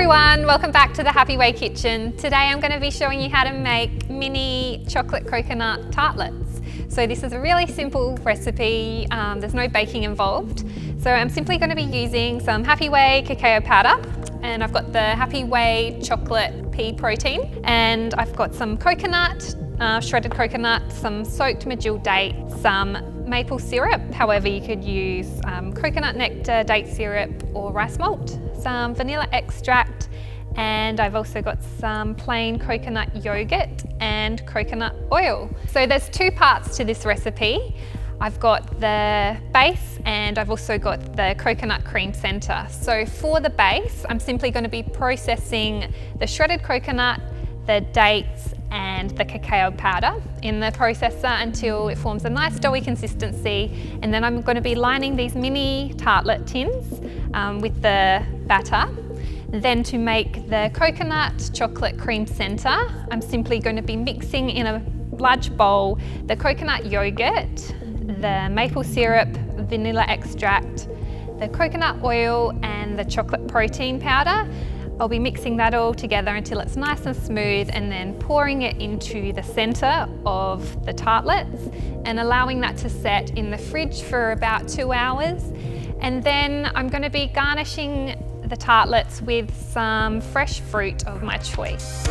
everyone, welcome back to the Happy Way Kitchen. Today I'm going to be showing you how to make mini chocolate coconut tartlets. So this is a really simple recipe, there's no baking involved. So I'm simply going to be using some Happy Way cacao powder, and I've got the Happy Way chocolate pea protein, and I've got some coconut, shredded coconut, some soaked medjool dates, some maple syrup, however you could use coconut nectar, date syrup or rice malt, some vanilla extract, and I've also got some plain coconut yogurt and coconut oil. So there's two parts to this recipe. I've got the base and I've also got the coconut cream center. So for the base, I'm simply going to be processing the shredded coconut, the dates and the cacao powder in the processor until it forms a nice doughy consistency, and then I'm going to be lining these mini tartlet tins with the batter. Then to make the coconut chocolate cream center, I'm simply going to be mixing in a large bowl the coconut yogurt, the maple syrup, vanilla extract, the coconut oil and the chocolate protein powder. I'll be mixing that all together until it's nice and smooth, and then pouring it into the center of the tartlets and allowing that to set in the fridge for about 2 hours. And then I'm going to be garnishing the tartlets with some fresh fruit of my choice.